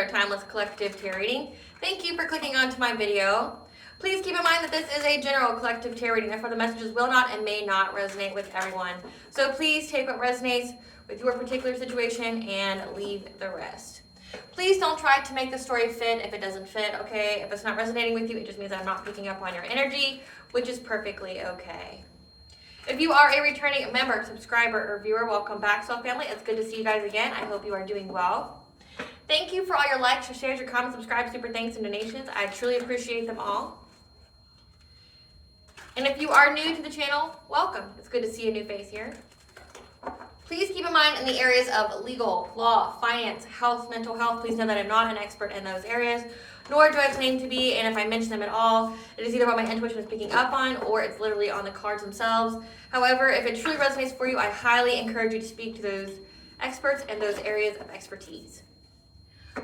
another timeless collective tarot reading. Thank you for clicking onto my video. Please keep in mind that this is a general collective tarot reading, therefore the messages will not and may not resonate with everyone. So please take what resonates with your particular situation and leave the rest. Please don't try to make the story fit if it doesn't fit, okay? If it's not resonating with you, it just means I'm not picking up on your energy, which is perfectly okay. If you are a returning member, subscriber, or viewer, welcome back, Soul Family. It's good to see you guys again. I hope you are doing well. Thank you for all your likes, your shares, your comments, subscribes, super thanks, and donations. I truly appreciate them all. And if you are new to the channel, welcome. It's good to see a new face here. Please keep in mind in the areas of legal, law, finance, health, mental health, please know that I'm not an expert in those areas, nor do I claim to be, and if I mention them at all, it is either what my intuition is picking up on or it's literally on the cards themselves. However, if it truly resonates for you, I highly encourage you to speak to those experts in those areas of expertise.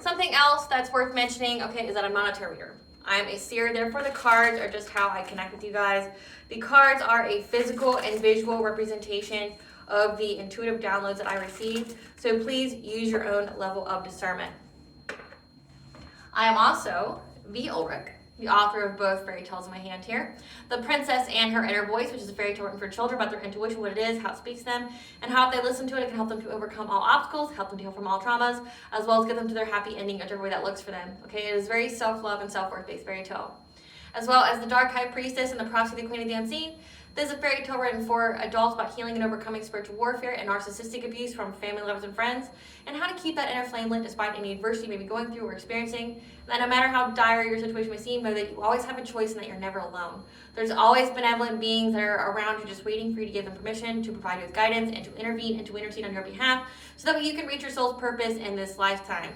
Something else that's worth mentioning, okay, is that I'm not a tarot reader. I'm a seer, therefore the cards are just how I connect with you guys. The cards are a physical and visual representation of the intuitive downloads that I received, so please use your own level of discernment. I am also V. Ulrich, the author of both fairy tales in my hand here, The Princess and Her Inner Voice, which is a fairy tale written for children about their intuition, what it is, how it speaks to them, and how if they listen to it, it can help them to overcome all obstacles, help them to heal from all traumas, as well as get them to their happy ending, whichever way that looks for them. Okay, it is very self-love and self-worth based fairy tale. As well as The Dark High Priestess and The Prophecy of the Queen of the Unseen. This is a fairy tale written for adults about healing and overcoming spiritual warfare and narcissistic abuse from family, lovers, and friends, and how to keep that inner flame lit despite any adversity you may be going through or experiencing. And that no matter how dire your situation may seem, know that you always have a choice and that you're never alone. There's always benevolent beings that are around you just waiting for you to give them permission to provide you with guidance and to intervene and to intercede on your behalf so that you can reach your soul's purpose in this lifetime.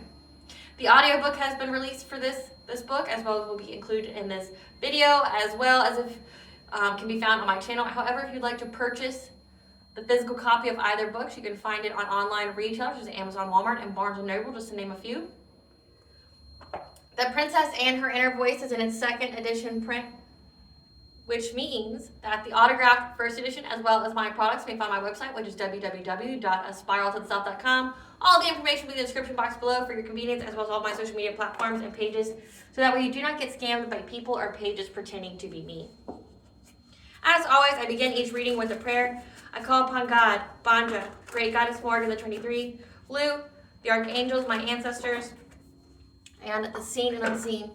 The audiobook has been released for this book, as well as will be included in this video, as well as if can be found on my channel. However, if you'd like to purchase the physical copy of either books, you can find it on online retailers, such as Amazon, Walmart, and Barnes & Noble, just to name a few. The Princess and Her Inner Voice is in its second edition print, which means that the autographed first edition, as well as my products, may find my website, which is www.aspiraltotheself.com. All the information will be in the description box below for your convenience, as well as all my social media platforms and pages, so that way you do not get scammed by people or pages pretending to be me. As always, I begin each reading with a prayer. I call upon God, Banja, Great Goddess Morgan, the 23, Blue, the Archangels, my ancestors, and the seen and unseen.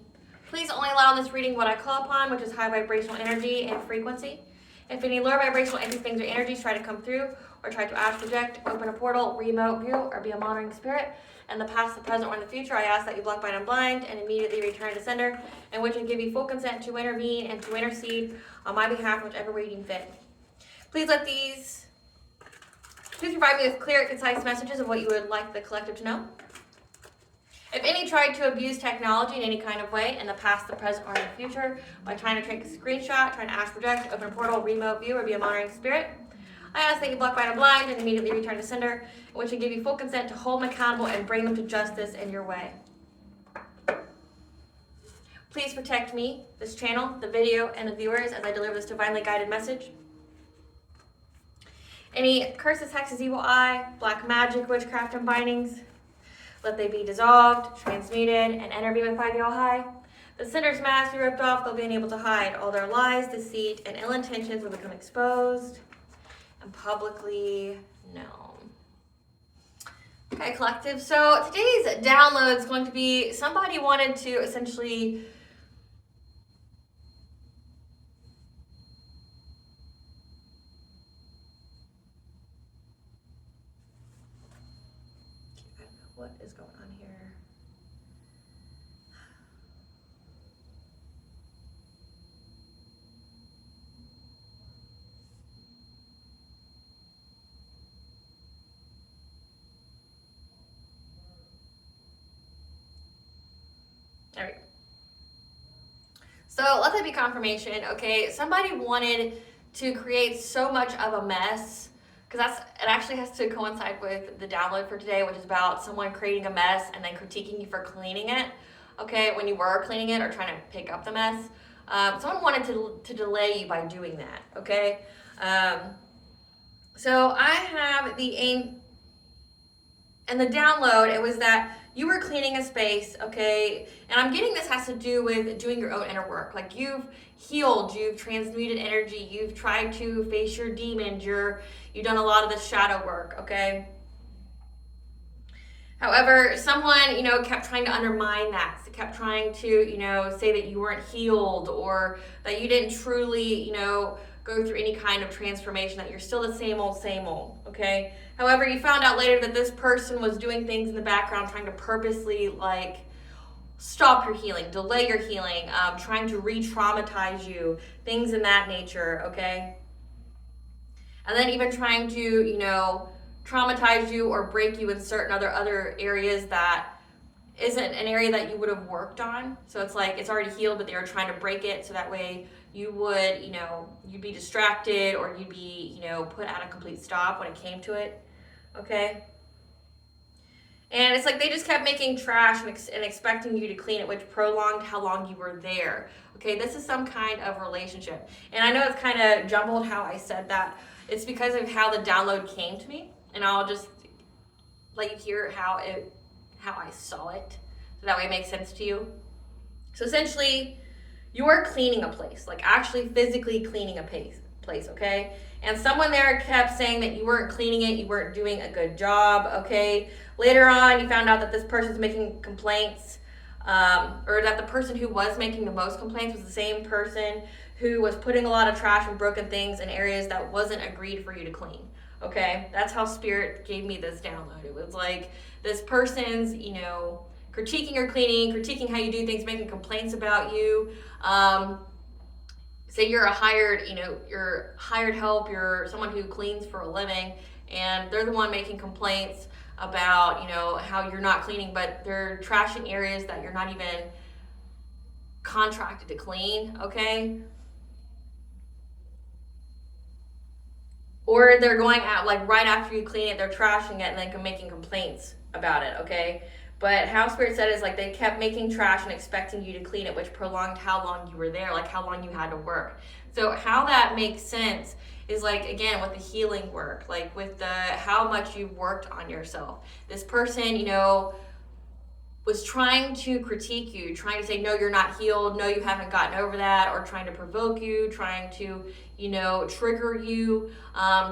Please only allow in this reading what I call upon, which is high vibrational energy and frequency. If any lower vibrational entities, things, or energies try to come through, or try to project, open a portal, remote view, or be a monitoring spirit, in the past, the present, or in the future, I ask that you block, bind, and blind, and immediately return to sender, in which I give you full consent to intervene and to intercede on my behalf, whichever way you deem fit. Please provide me with clear, concise messages of what you would like the collective to know. If any tried to abuse technology in any kind of way, in the past, the present, or in the future, by trying to take a screenshot, trying to project, open a portal, remote view, or be a monitoring spirit, I ask that you block, bind, and blind, and immediately return to sender, in which I give you full consent to hold them accountable and bring them to justice in your way. Please protect me, this channel, the video, and the viewers as I deliver this divinely guided message. Any curses, hexes, evil eye, black magic, witchcraft, and bindings, let they be dissolved, transmuted, and intervened by the All-High. The sender's mask be ripped off, they'll be unable to hide. All their lies, deceit, and ill intentions will become exposed and publicly known. Okay, collective. So today's download is going to be somebody wanted to essentially I don't know what is going on here. There we go. So let that be confirmation, okay? Somebody wanted to create so much of a mess, because it actually has to coincide with the download for today, which is about someone creating a mess and then critiquing you for cleaning it, okay? When you were cleaning it or trying to pick up the mess. Someone wanted to delay you by doing that, okay? So I have in the download, it was that you were cleaning a space, okay? And I'm getting this has to do with doing your own inner work. Like you've healed, you've transmuted energy, you've tried to face your demons, you've done a lot of the shadow work, okay? However, someone, kept trying to undermine that, kept trying to, say that you weren't healed or that you didn't truly, go through any kind of transformation, that you're still the same old, okay? However, you found out later that this person was doing things in the background, trying to purposely, stop your healing, delay your healing, trying to re-traumatize you, things in that nature, okay? And then even trying to, traumatize you or break you in certain other areas that isn't an area that you would have worked on. So it's like it's already healed, but they were trying to break it so that way you would, you'd be distracted or you'd be, put at a complete stop when it came to it, okay? And it's like they just kept making trash and expecting you to clean it, which prolonged how long you were there, okay? This is some kind of relationship. And I know it's kind of jumbled how I said that. It's because of how the download came to me. And I'll just let you hear how I saw it, so that way it makes sense to you. So essentially, you are cleaning a place, like actually physically cleaning a place, okay? And someone there kept saying that you weren't cleaning it, you weren't doing a good job, okay? Later on, you found out that this person's making complaints, or that the person who was making the most complaints was the same person who was putting a lot of trash and broken things in areas that wasn't agreed for you to clean. Okay, that's how Spirit gave me this download. It was like this person's, critiquing your cleaning, critiquing how you do things, making complaints about you. Say you're a you're hired help, you're someone who cleans for a living, and they're the one making complaints about, how you're not cleaning, but they're trashing areas that you're not even contracted to clean, okay? Or they're going out, right after you clean it, they're trashing it and then making complaints about it, okay? But how Spirit said is they kept making trash and expecting you to clean it, which prolonged how long you were there, how long you had to work. So how that makes sense is again, with the healing work, with how much you've worked on yourself. This person, was trying to critique you, trying to say, no, you're not healed, no, you haven't gotten over that, or trying to provoke you, trying to, trigger you,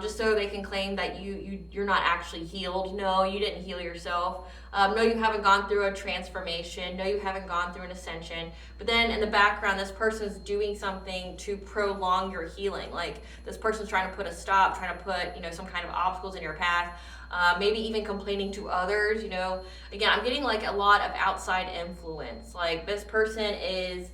just so they can claim that you're not actually healed. No, you didn't heal yourself. No, you haven't gone through a transformation. No, you haven't gone through an ascension. But then in the background, this person's doing something to prolong your healing. This person's trying to put a stop, trying to put, some kind of obstacles in your path. Maybe even complaining to others, Again, I'm getting a lot of outside influence. This person is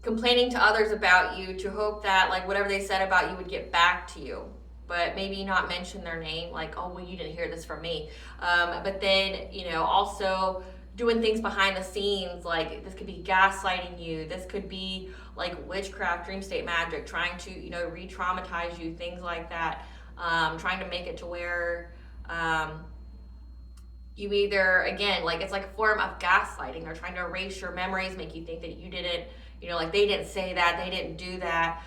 complaining to others about you to hope that whatever they said about you would get back to you, but maybe not mention their name, oh, well, you didn't hear this from me. But then, also doing things behind the scenes, this could be gaslighting you, this could be witchcraft, dream state magic, trying to, re-traumatize you, things like that, trying to make it to where you either, again, it's a form of gaslighting. They're trying to erase your memories, make you think that you didn't, they didn't say that, they didn't do that,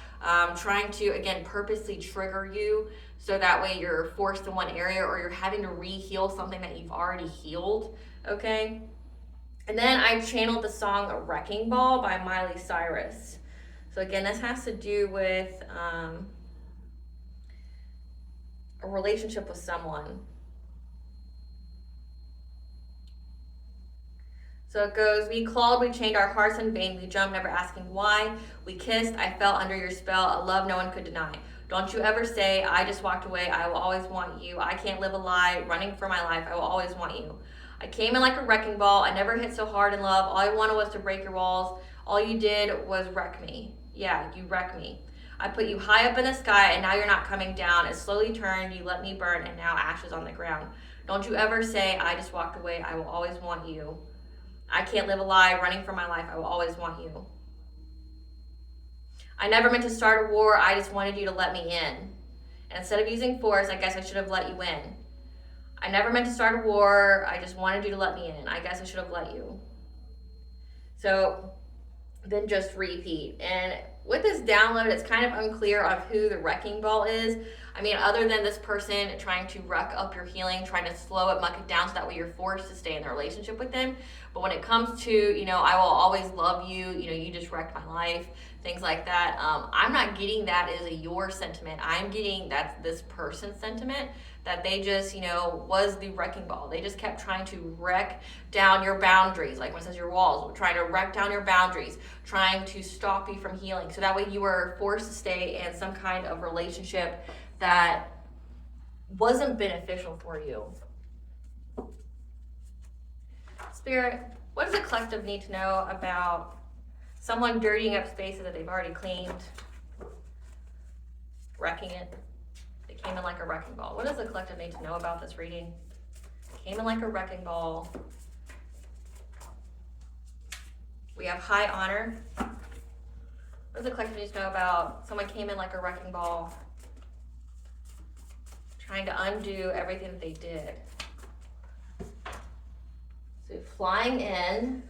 trying to, again, purposely trigger you so that way you're forced in one area or you're having to re-heal something that you've already healed, okay? And then I channeled the song Wrecking Ball by Miley Cyrus. So again, this has to do with a relationship with someone. So it goes, we clawed, we chained our hearts in vain, we jumped, never asking why. We kissed, I fell under your spell, a love no one could deny. Don't you ever say, I just walked away, I will always want you. I can't live a lie, running for my life, I will always want you. I came in like a wrecking ball. I never hit so hard in love. All I wanted was to break your walls. All you did was wreck me. Yeah, you wrecked me. I put you high up in the sky, and now you're not coming down. It slowly turned. You let me burn, and now ashes on the ground. Don't you ever say, I just walked away. I will always want you. I can't live a lie. Running for my life. I will always want you. I never meant to start a war. I just wanted you to let me in. And instead of using force, I guess I should have let you in. I never meant to start a war. I just wanted you to let me in. I guess I should have let you. So then just repeat. And with this download, it's kind of unclear of who the wrecking ball is. I mean, other than this person trying to wreck up your healing, trying to slow it, muck it down so that way you're forced to stay in the relationship with them. But when it comes to, you know, I will always love you, you know, you just wrecked my life, things like that, I'm not getting that as a your sentiment. I'm getting that's this person's sentiment, that they just, you know, was the wrecking ball. They just kept trying to wreck down your boundaries, like when it says your walls, trying to wreck down your boundaries, trying to stop you from healing. So that way you were forced to stay in some kind of relationship that wasn't beneficial for you. Spirit, what does the collective need to know about someone dirtying up spaces that they've already cleaned, wrecking it? They came in like a wrecking ball. What does the collective need to know about this reading? Came in like a wrecking ball. We have high honor. What does the collective need to know about someone came in like a wrecking ball, trying to undo everything that they did? So flying in.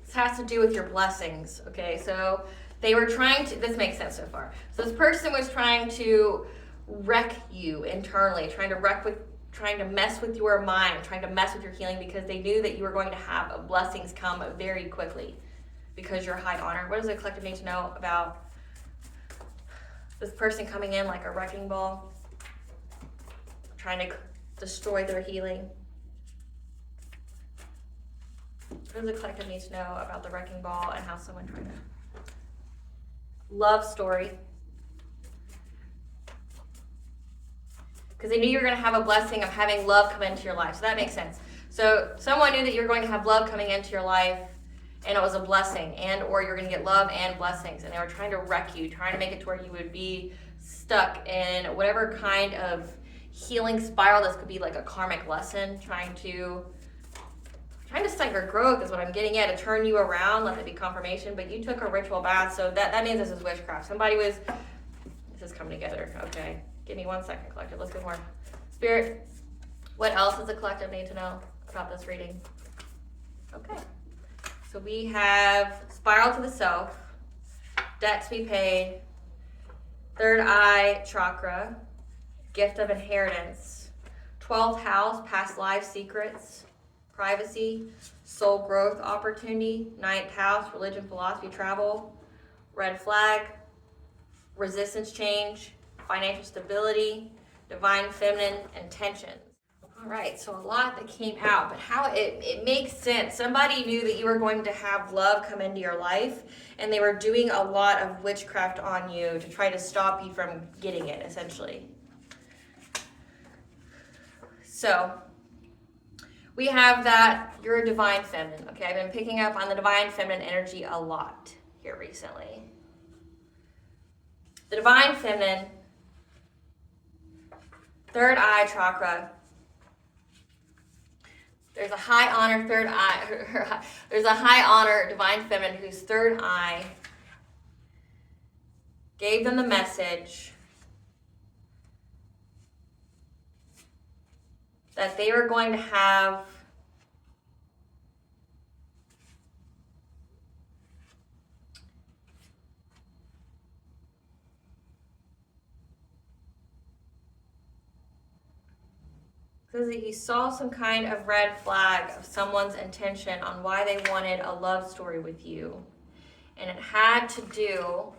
This has to do with your blessings, okay? So they were trying to, this makes sense so far. So this person was trying to wreck you internally, trying to mess with your mind, trying to mess with your healing, because they knew that you were going to have blessings come very quickly because you're high honor. What does the collective need to know about this person coming in like a wrecking ball, trying to destroy their healing? What does the collective need to know about the wrecking ball and how someone tried to? Love story. Because they knew you were going to have a blessing of having love come into your life. So that makes sense. So someone knew that you were going to have love coming into your life, and it was a blessing, and or you're going to get love and blessings, and they were trying to wreck you, trying to make it to where you would be stuck in whatever kind of healing spiral. This could be like a karmic lesson, trying to stunt your growth is what I'm getting at, to turn you around, let it be confirmation. But you took a ritual bath, so that means this is witchcraft. This is coming together, okay? Give me 1 second, collective. Let's go more. Spirit, what else does the collective need to know about this reading? Okay. So we have spiral to the self, debt to be paid, third eye chakra, gift of inheritance, 12th house, past life secrets, privacy, soul growth opportunity, 9th house, religion, philosophy, travel, red flag, resistance change, financial stability, divine feminine intentions. All right, so a lot that came out, but how it makes sense. Somebody knew that you were going to have love come into your life, and they were doing a lot of witchcraft on you to try to stop you from getting it, essentially. So we have that you're a divine feminine. Okay, I've been picking up on the divine feminine energy a lot here recently. The divine feminine, third eye chakra. There's a high honor third eye. There's a high honor divine feminine whose third eye gave them the message that they were going to have says that he saw some kind of red flag of someone's intention on why they wanted a love story with you. And it had to do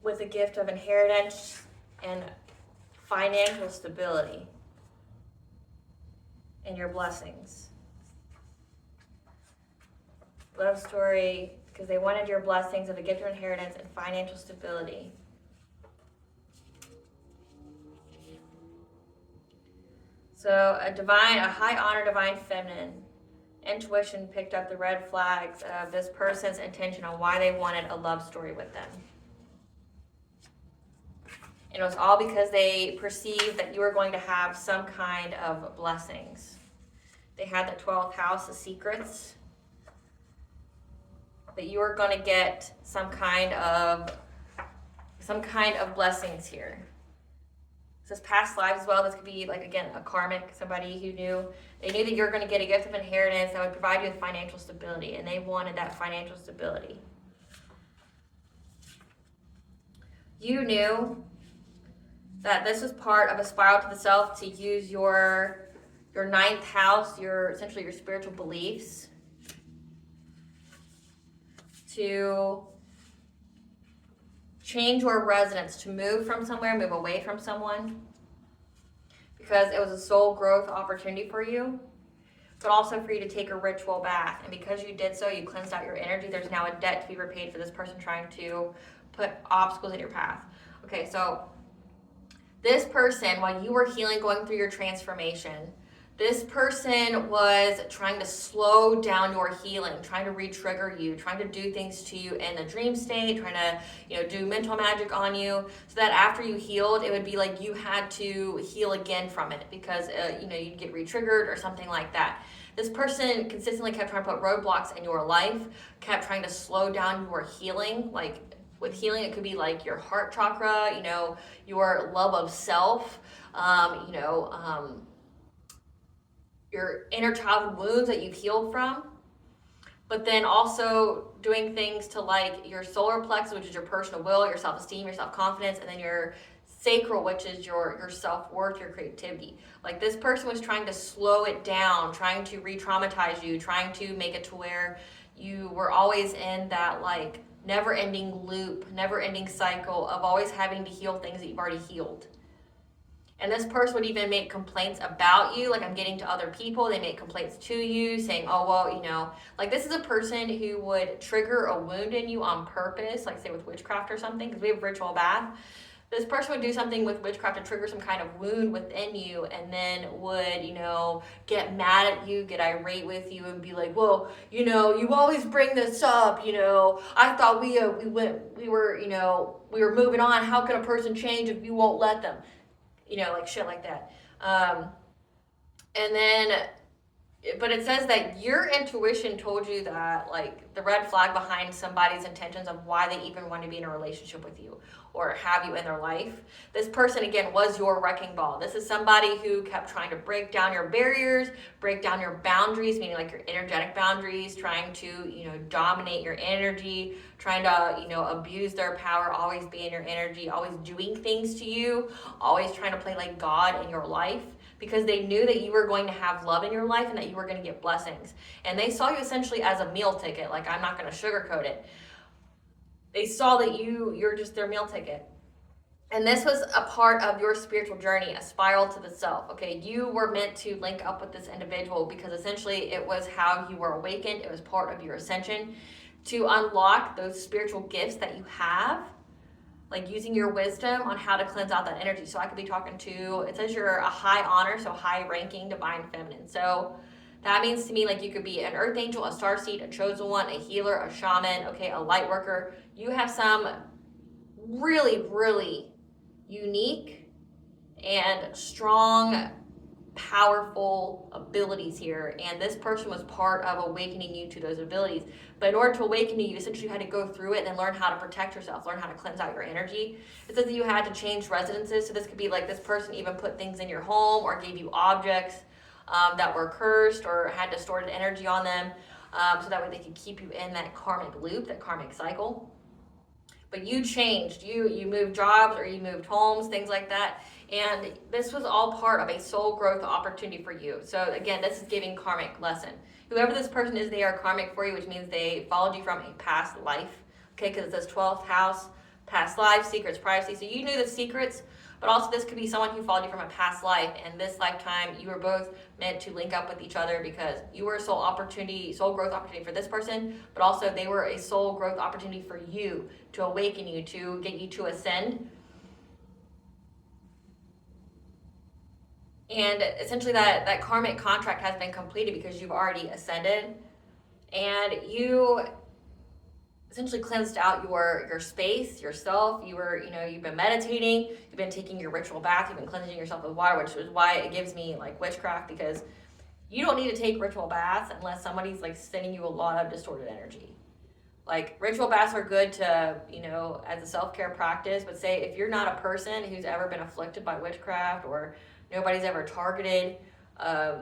with a gift of inheritance and financial stability and your blessings. Love story, because they wanted your blessings of a gift of inheritance and financial stability. So a high honor divine feminine intuition picked up the red flags of this person's intention on why they wanted a love story with them. And it was all because they perceived that you were going to have some kind of blessings. They had the 12th house of secrets, that you were going to get some kind of blessings here. It says past lives as well. This could be like, again, a karmic, somebody who they knew that you're going to get a gift of inheritance that would provide you with financial stability, and they wanted that financial stability. You knew that this was part of a spiral to the self to use your ninth house, essentially your spiritual beliefs, to change your residence, to move from somewhere, move away from someone, because it was a soul growth opportunity for you, but also for you to take a ritual bath. And because you did so, you cleansed out your energy. There's now a debt to be repaid for this person trying to put obstacles in your path. Okay, so this person, while you were healing, going through your transformation, this person was trying to slow down your healing, trying to re-trigger you, trying to do things to you in the dream state, trying to, do mental magic on you, so that after you healed, it would be like you had to heal again from it because, you'd get re-triggered or something like that. This person consistently kept trying to put roadblocks in your life, kept trying to slow down your healing. Like with healing, it could be like your heart chakra, your love of self, your inner childhood wounds that you've healed from, but then also doing things to like your solar plexus, which is your personal will, your self-esteem, your self-confidence, and then your sacral, which is your self-worth, your creativity. Like this person was trying to slow it down, trying to re-traumatize you, trying to make it to where you were always in that like never-ending loop, never-ending cycle of always having to heal things that you've already healed. And this person would even make complaints about you, like I'm getting to other people. They make complaints to you saying, oh, well, like this is a person who would trigger a wound in you on purpose, like say with witchcraft or something, because we have ritual bath. This person would do something with witchcraft to trigger some kind of wound within you, and then would, get mad at you, get irate with you, and be like, well, you always bring this up, I thought we were moving on. How can a person change if you won't let them? Like shit like that. But it says that your intuition told you that, like, the red flag behind somebody's intentions of why they even want to be in a relationship with you or have you in their life. This person, again, was your wrecking ball. This is somebody who kept trying to break down your barriers, break down your boundaries, meaning like your energetic boundaries, trying to, dominate your energy, trying to, abuse their power, always be in your energy, always doing things to you, always trying to play like God in your life, because they knew that you were going to have love in your life and that you were going to get blessings. And they saw you essentially as a meal ticket. Like, I'm not going to sugarcoat it. They saw that you're just their meal ticket. And this was a part of your spiritual journey, a spiral to the self. Okay, you were meant to link up with this individual because essentially it was how you were awakened. It was part of your ascension to unlock those spiritual gifts that you have, like using your wisdom on how to cleanse out that energy. So I could be talking to, it says you're a high honor, so high ranking, divine feminine. So that means to me, like, you could be an earth angel, a starseed, a chosen one, a healer, a shaman, okay, a light worker. You have some really, really unique and strong, powerful abilities here, and this person was part of awakening you to those abilities. But in order to awaken you, essentially had to go through it and then learn how to protect yourself, learn how to cleanse out your energy. It says that you had to change residences, so this could be like this person even put things in your home or gave you objects that were cursed or had distorted energy on them, so that way they could keep you in that karmic loop, that karmic cycle. But you changed, you moved jobs or you moved homes, things like that. And this was all part of a soul growth opportunity for you. So again, this is giving karmic lesson. Whoever this person is, they are karmic for you, which means they followed you from a past life. Okay, because it says 12th house, past life, secrets, privacy. So you knew the secrets, but also this could be someone who followed you from a past life. And this lifetime, you were both meant to link up with each other because you were a soul growth opportunity for this person, but also they were a soul growth opportunity for you to awaken you, to get you to ascend. And essentially that karmic contract has been completed because you've already ascended, and you essentially cleansed out your space, yourself. You've been meditating, you've been taking your ritual bath, you've been cleansing yourself with water, which is why it gives me like witchcraft, because you don't need to take ritual baths unless somebody's like sending you a lot of distorted energy. Like ritual baths are good to, you know, as a self-care practice, but say if you're not a person who's ever been afflicted by witchcraft or nobody's ever targeted,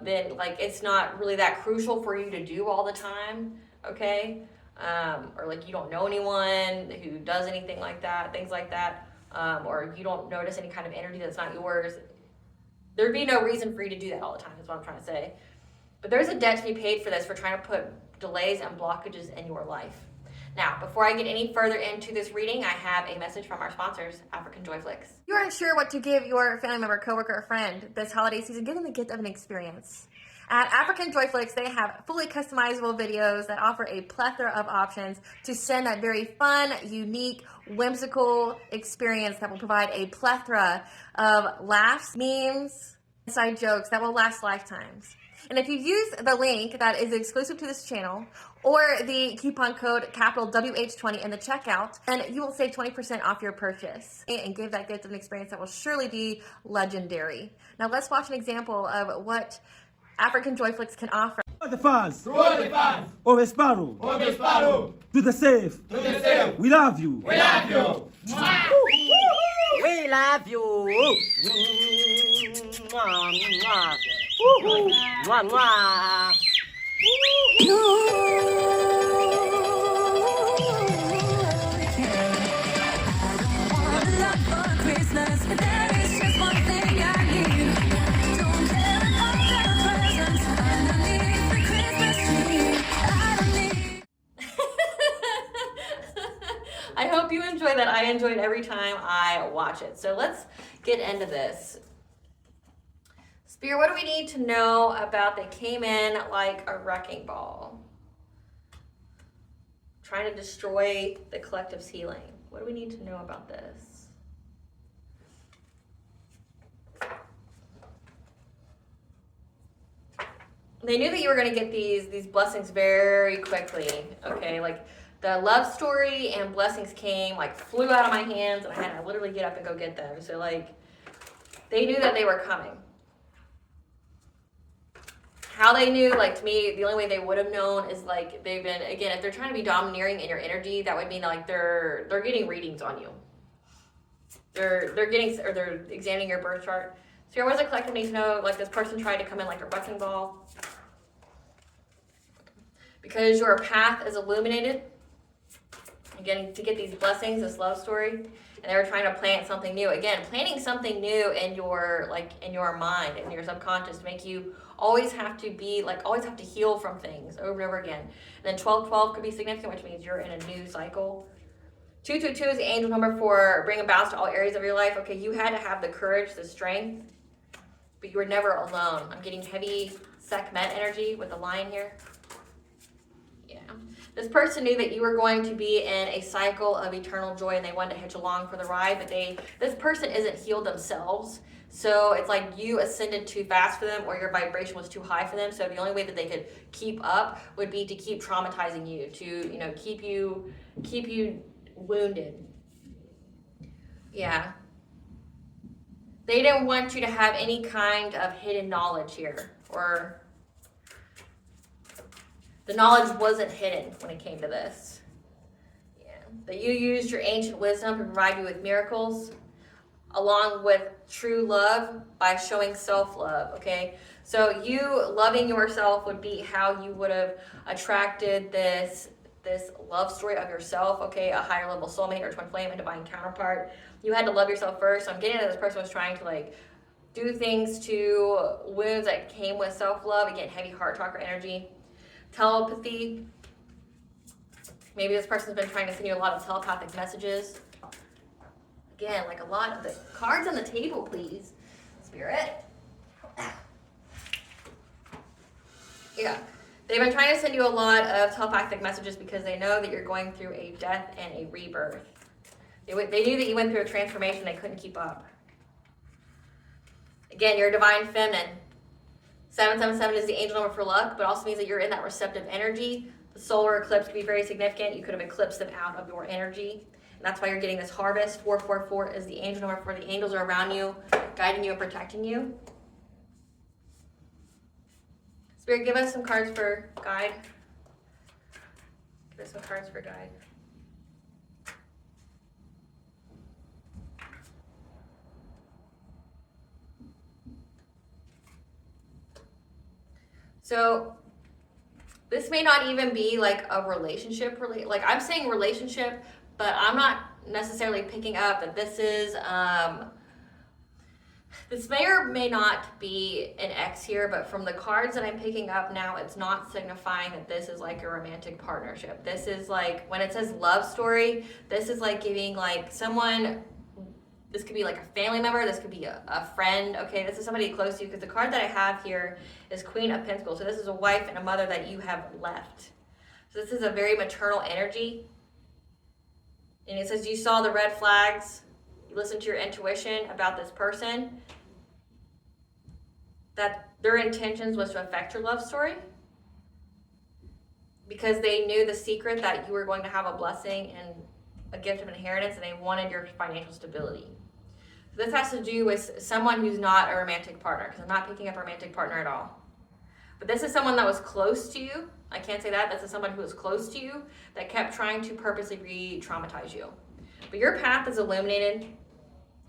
then like it's not really that crucial for you to do all the time, okay? Or like you don't know anyone who does anything like that, things like that, or you don't notice any kind of energy that's not yours. There'd be no reason for you to do that all the time, is what I'm trying to say. But there's a debt to be paid for this, for trying to put delays and blockages in your life. Now, before I get any further into this reading, I have a message from our sponsors, AfricanJoyflix. You're unsure what to give your family member, coworker, or friend this holiday season? Give them the gift of an experience. At AfricanJoyflix, they have fully customizable videos that offer a plethora of options to send that very fun, unique, whimsical experience that will provide a plethora of laughs, memes, inside jokes that will last lifetimes. And if you use the link that is exclusive to this channel or the coupon code capital WH20 in the checkout, then you will save 20% off your purchase and give that gift of an experience that will surely be legendary. Now let's watch an example of what AfricanJoyflix can offer. To the fans, of a sparrow, to the safe, we love you. We love you. We love you. Mwah, mwah. Mwah, mwah. I hope you enjoy that. I enjoy it every time I watch it. So let's get into this. Spirit, what do we need to know about they came in like a wrecking ball, trying to destroy the collective's healing? What do we need to know about this? They knew that you were going to get these blessings very quickly, okay? Like the love story and blessings came, like flew out of my hands, and I had to literally get up and go get them. So like they knew that they were coming. How they knew, like to me, the only way they would have known is like they've been, again, if they're trying to be domineering in your energy, that would mean that like they're getting readings on you. They're examining your birth chart. So your words of collective need to know, like this person tried to come in like a wrecking ball. Because your path is illuminated, again, to get these blessings, this love story, and they were trying to plant something new. Again, planting something new in your mind, in your subconscious, to make you always have to heal from things over and over again. And then 1212 could be significant, which means you're in a new cycle. 222 is the angel number for bringing balance to all areas of your life. Okay, you had to have the courage, the strength, but you were never alone. I'm getting heavy Sekhmet energy with the lion here. Yeah. This person knew that you were going to be in a cycle of eternal joy and they wanted to hitch along for the ride, but this person isn't healed themselves. So it's like you ascended too fast for them, or your vibration was too high for them. So the only way that they could keep up would be to keep traumatizing you, to keep you wounded. Yeah. They didn't want you to have any kind of hidden knowledge here, or the knowledge wasn't hidden when it came to this. Yeah. That you used your ancient wisdom to provide you with miracles, along with true love by showing self-love, okay? So you loving yourself would be how you would have attracted this love story of yourself, okay? A higher level soulmate or twin flame, a divine counterpart. You had to love yourself first. So I'm getting that this person was trying to like do things to wounds that came with self-love. Again, heavy heart chakra energy. Telepathy. Maybe this person's been trying to send you a lot of telepathic messages. Again, like a lot of the cards on the table, please, Spirit. Yeah. They've been trying to send you a lot of telepathic messages because they know that you're going through a death and a rebirth. They knew that you went through a transformation they couldn't keep up. Again, you're a divine feminine. 777 is the angel number for luck, but also means that you're in that receptive energy. The solar eclipse could be very significant. You could have eclipsed them out of your energy. And that's why you're getting this harvest. 444 is the angel number for the angels are around you, guiding you and protecting you. Spirit, give us some cards for guide. There's some cards for guide. So this may not even be like a relationship, like I'm saying relationship, but I'm not necessarily picking up that this is, this may or may not be an ex here, but from the cards that I'm picking up now, it's not signifying that this is like a romantic partnership. This is like, when it says love story, this is like giving like someone, this could be like a family member, this could be a friend, okay? This is somebody close to you, because the card that I have here is Queen of Pentacles. So this is a wife and a mother that you have left. So this is a very maternal energy. And it says you saw the red flags, you listened to your intuition about this person, that their intentions was to affect your love story because they knew the secret that you were going to have a blessing and a gift of inheritance, and they wanted your financial stability. So this has to do with someone who's not a romantic partner, because I'm not picking up a romantic partner at all. But this is someone that was close to you. I can't say that. This is someone who was close to you that kept trying to purposely re-traumatize you. But your path is illuminated.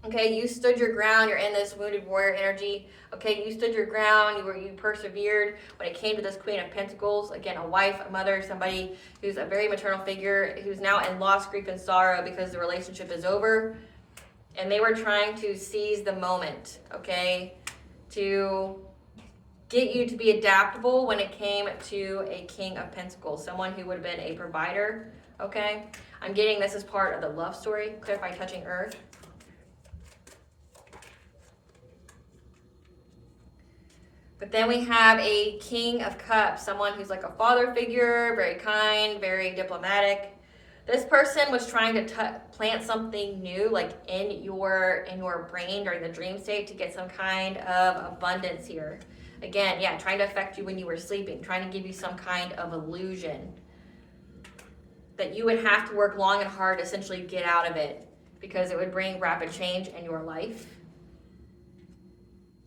Okay, you stood your ground. You're in this wounded warrior energy. Okay, you stood your ground. You persevered when it came to this Queen of Pentacles. Again, a wife, a mother, somebody who's a very maternal figure, who's now in loss, grief, and sorrow because the relationship is over. And they were trying to seize the moment, okay, to get you to be adaptable when it came to a King of Pentacles, someone who would have been a provider, okay? I'm getting this as part of the love story. Clarify touching earth. But then we have a King of Cups, someone who's like a father figure, very kind, very diplomatic. This person was trying to plant something new, like in your brain during the dream state to get some kind of abundance here. Again, yeah, trying to affect you when you were sleeping, trying to give you some kind of illusion that you would have to work long and hard to essentially get out of it, because it would bring rapid change in your life.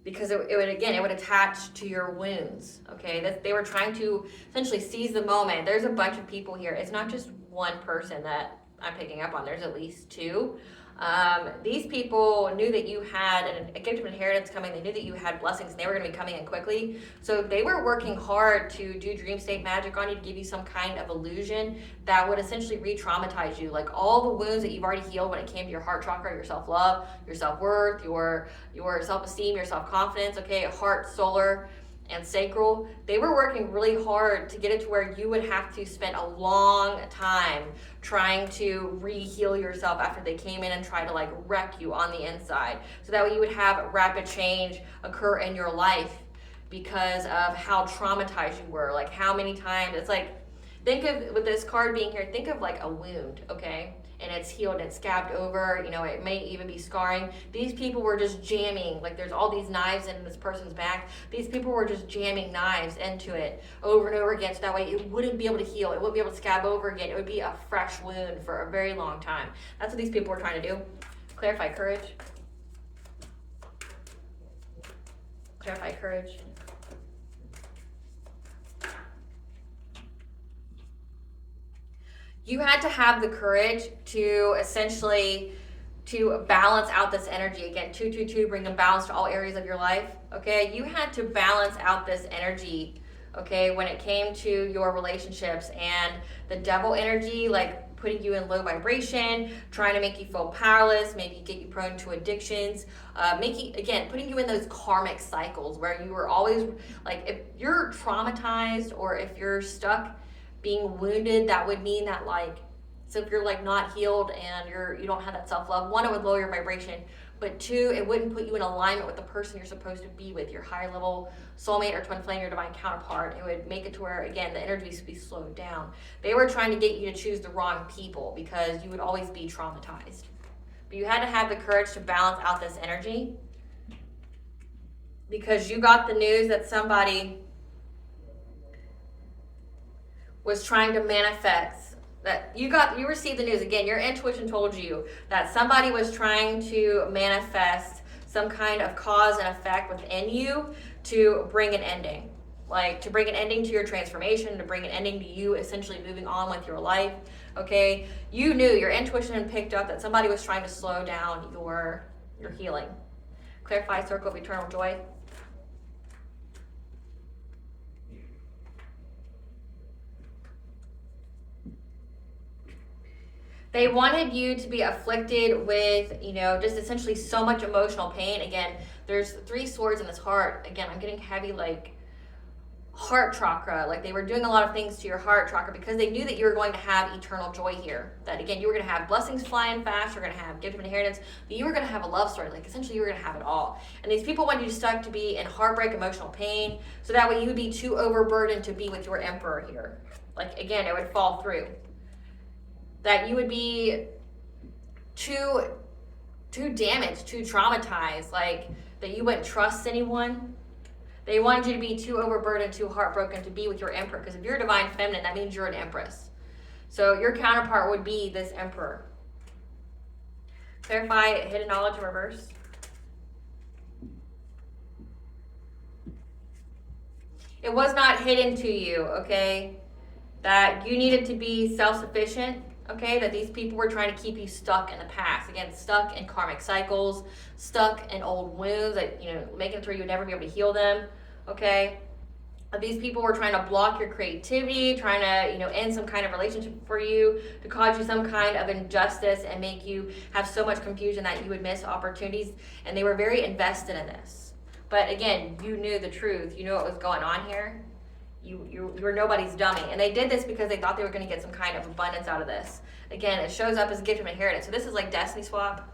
Because it would attach to your wounds, okay? They were trying to essentially seize the moment. There's a bunch of people here. It's not just one person that I'm picking up on. There's at least two. These people knew that you had a gift of inheritance coming. They knew that you had blessings, and they were going to be coming in quickly. So they were working hard to do dream state magic on you, to give you some kind of illusion that would essentially re-traumatize you. Like all the wounds that you've already healed when it came to your heart chakra, your self-love, your self-worth, your self-esteem, your self-confidence, okay, heart, solar, and sacral. They were working really hard to get it to where you would have to spend a long time trying to re-heal yourself after they came in and tried to like wreck you on the inside. So that way you would have rapid change occur in your life because of how traumatized you were. Like how many times, it's like, think of, with this card being here, think of like a wound, okay? And it's healed and it's scabbed over, you know, it may even be scarring. These people were just jamming, like there's all these knives in this person's back. These people were just jamming knives into it over and over again, so that way it wouldn't be able to heal. It wouldn't be able to scab over again. It would be a fresh wound for a very long time. That's what these people were trying to do. Clarify courage. Clarify courage. You had to have the courage to essentially to balance out this energy. Again, 222, bring a balance to all areas of your life, okay? You had to balance out this energy, okay, when it came to your relationships, and the devil energy, like putting you in low vibration, trying to make you feel powerless, maybe get you prone to addictions, putting you in those karmic cycles where you were always, like if you're traumatized or if you're stuck being wounded, that would mean that like, so if you're like not healed and you don't have that self-love, one, it would lower your vibration, but two, it wouldn't put you in alignment with the person you're supposed to be with, your higher level soulmate or twin flame, your divine counterpart. It would make it to where, again, the energy would be slowed down. They were trying to get you to choose the wrong people because you would always be traumatized. But you had to have the courage to balance out this energy, because you got the news that somebody was trying to manifest, that you received the news. Again, your intuition told you that somebody was trying to manifest some kind of cause and effect within you to bring an ending. like to bring an ending to your transformation, to bring an ending to you essentially moving on with your life, okay? You knew, your intuition picked up that somebody was trying to slow down your healing. Clarify circle of eternal joy. They wanted you to be afflicted with, just essentially so much emotional pain. Again, there's 3 swords in this heart. Again, I'm getting heavy, like heart chakra. Like they were doing a lot of things to your heart chakra because they knew that you were going to have eternal joy here. That again, you were going to have blessings flying fast. You're going to have gift of inheritance. But you were going to have a love story. Like essentially, you were going to have it all. And these people wanted you stuck to be in heartbreak, emotional pain, so that way you would be too overburdened to be with your emperor here. Like again, it would fall through. That you would be too damaged, too traumatized, like that you wouldn't trust anyone. They wanted you to be too overburdened, too heartbroken to be with your emperor. Because if you're a divine feminine, that means you're an empress. So your counterpart would be this emperor. Clarify hidden knowledge in reverse. It was not hidden to you, okay? That you needed to be self-sufficient. Okay, that these people were trying to keep you stuck in the past. Again, stuck in karmic cycles, stuck in old wounds that, making it through you would never be able to heal them. Okay, that these people were trying to block your creativity, trying to, end some kind of relationship for you, to cause you some kind of injustice and make you have so much confusion that you would miss opportunities. And they were very invested in this. But again, you knew the truth. You knew what was going on here. You were nobody's dummy. And they did this because they thought they were going to get some kind of abundance out of this. Again, it shows up as a gift of inheritance. So this is like destiny swap.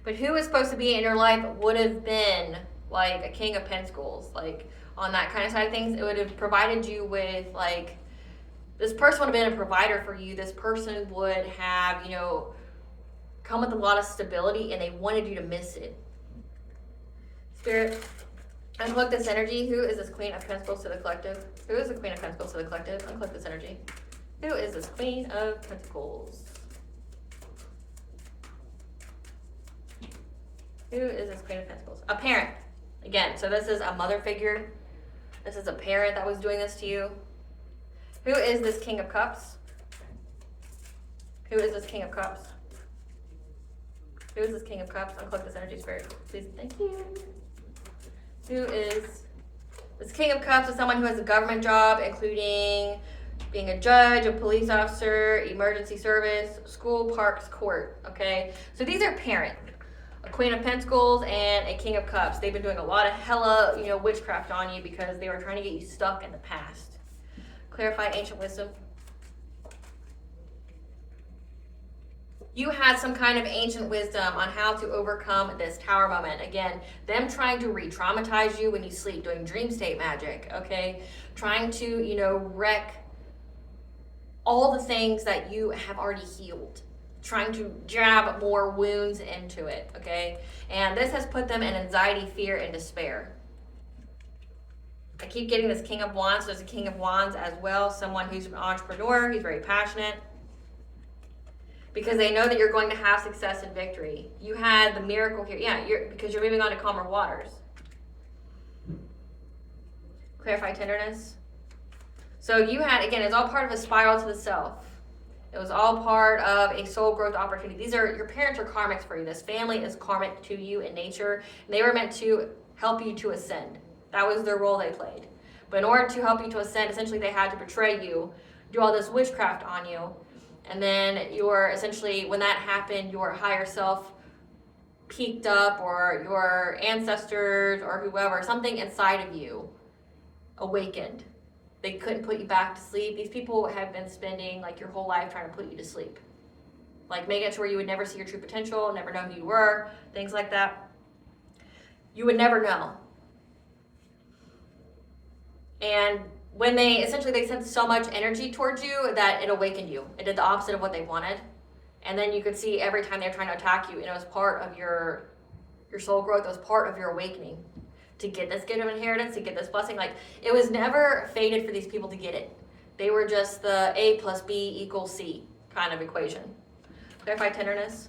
But who was supposed to be in your life would have been like a king of pentacles. Like on that kind of side of things, it would have provided you with like, this person would have been a provider for you. This person would have, come with a lot of stability and they wanted you to miss it. Spirit, unclick this energy. Who is this Queen of Pentacles to the collective? Who is the Queen of Pentacles to the collective? Unclick this energy. Who is this Queen of Pentacles? Who is this Queen of Pentacles? A parent. Again, so this is a mother figure. This is a parent that was doing this to you. Who is this King of Cups? Who is this King of Cups? Who is this King of Cups? Unclick this energy, Spirit. Please, thank you. Who is this King of Cups? Is someone who has a government job, including being a judge, a police officer, emergency service, school, parks, court. Okay, so these are parents. A Queen of Pentacles and a King of Cups. They've been doing a lot of hella, witchcraft on you because they were trying to get you stuck in the past. Clarify ancient wisdom. You had some kind of ancient wisdom on how to overcome this tower moment. Again, them trying to re-traumatize you when you sleep, doing dream state magic, okay? Trying to, wreck all the things that you have already healed. Trying to jab more wounds into it, okay? And this has put them in anxiety, fear, and despair. I keep getting this King of Wands. There's a King of Wands as well. Someone who's an entrepreneur, who's very passionate. Because they know that you're going to have success and victory. You had the miracle here. Yeah, because you're moving on to calmer waters. Clarify tenderness. So you had, again, it's all part of a spiral to the self. It was all part of a soul growth opportunity. Your parents are karmics for you. This family is karmic to you in nature. And they were meant to help you to ascend. That was their role they played. But in order to help you to ascend, essentially they had to betray you, do all this witchcraft on you. And then when that happened, your higher self peaked up, or your ancestors or whoever, something inside of you awakened. They couldn't put you back to sleep. These people have been spending like your whole life trying to put you to sleep. Like making it to where you would never see your true potential, never know who you were, things like that. You would never know. And when they sent so much energy towards you that it awakened you. It did the opposite of what they wanted. And then you could see every time they were trying to attack you, and it was part of your soul growth. It was part of your awakening to get this gift of inheritance, to get this blessing. Like, it was never fated for these people to get it. They were just the A plus B equals C kind of equation. Clarify tenderness.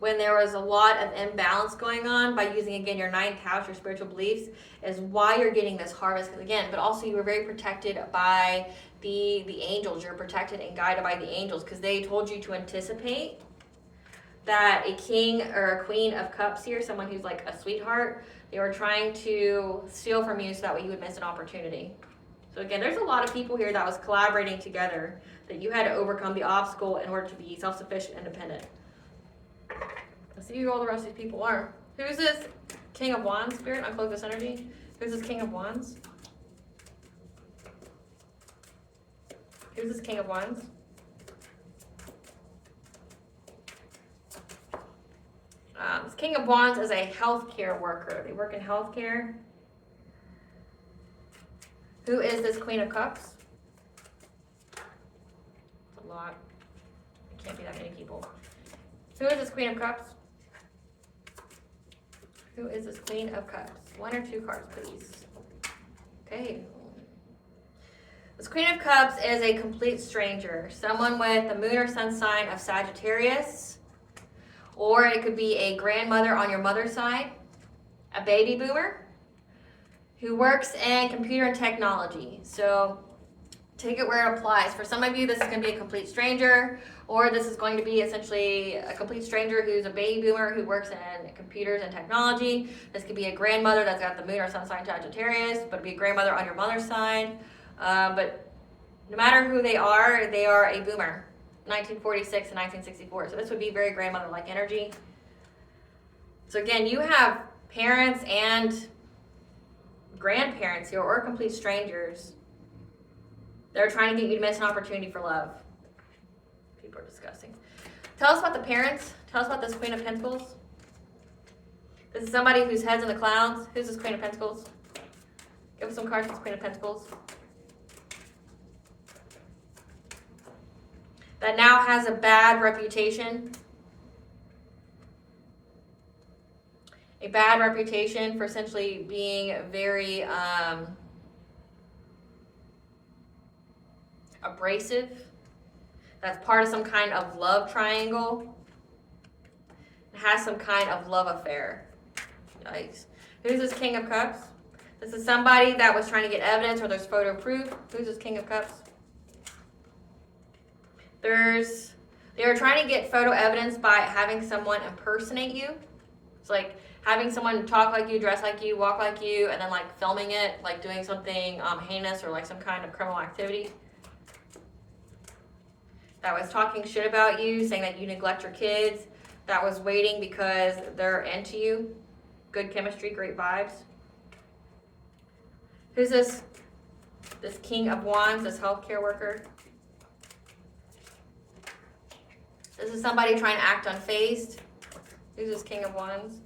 when there was a lot of imbalance going on by using, again, your ninth house, your spiritual beliefs, is why you're getting this harvest, again. But also you were very protected by the angels. You're protected and guided by the angels because they told you to anticipate that a king or a queen of cups here, someone who's like a sweetheart, they were trying to steal from you so that way you would miss an opportunity. So again, there's a lot of people here that was collaborating together that you had to overcome the obstacle in order to be self-sufficient, independent. Let's see who all the rest of these people are. Who's this King of Wands spirit? Uncloak this energy. Who's this King of Wands? Who's this King of Wands? This King of Wands is a healthcare worker. They work in healthcare. Who is this Queen of Cups? It's a lot. It can't be that many people. Who is this Queen of Cups? Who is this Queen of Cups? 1 or 2 cards, please. Okay. This Queen of Cups is a complete stranger. Someone with the moon or sun sign of Sagittarius. Or it could be a grandmother on your mother's side. A baby boomer who works in computer and technology. So take it where it applies. For some of you, this is going to be a complete stranger, or this is going to be essentially a complete stranger who's a baby boomer who works in computers and technology. This could be a grandmother that's got the moon or sun sign Sagittarius, but it'd be a grandmother on your mother's side. But no matter who they are a boomer. 1946 and 1964. So this would be very grandmother-like energy. So again, you have parents and grandparents here, or complete strangers. They're trying to get you to miss an opportunity for love. People are disgusting. Tell us about the parents. Tell us about this Queen of Pentacles. This is somebody whose head's in the clouds. Who's this Queen of Pentacles? Give us some cards for this Queen of Pentacles. That now has a bad reputation. A bad reputation for essentially being very abrasive. That's part of some kind of love triangle. It has some kind of love affair. Yikes. Who's this King of Cups? This is somebody that was trying to get evidence or there's photo proof. Who's this King of Cups? They are trying to get photo evidence by having someone impersonate you. It's like having someone talk like you, dress like you, walk like you, and then like filming it, like doing something heinous or like some kind of criminal activity. That was talking shit about you, saying that you neglect your kids. That was waiting because they're into you. Good chemistry, great vibes. Who's this? This King of Wands, this healthcare worker. This is somebody trying to act unfazed. Who's this King of Wands?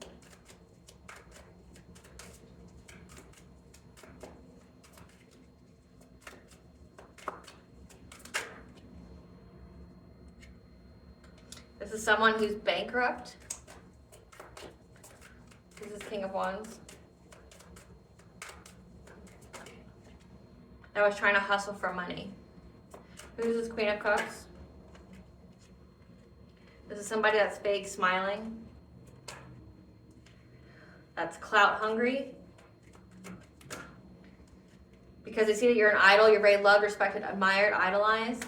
This is someone who's bankrupt. Who's this King of Wands? That was trying to hustle for money. Who's this Queen of Cups? This is somebody that's fake smiling. That's clout hungry. Because they see that you're an idol, you're very loved, respected, admired, idolized.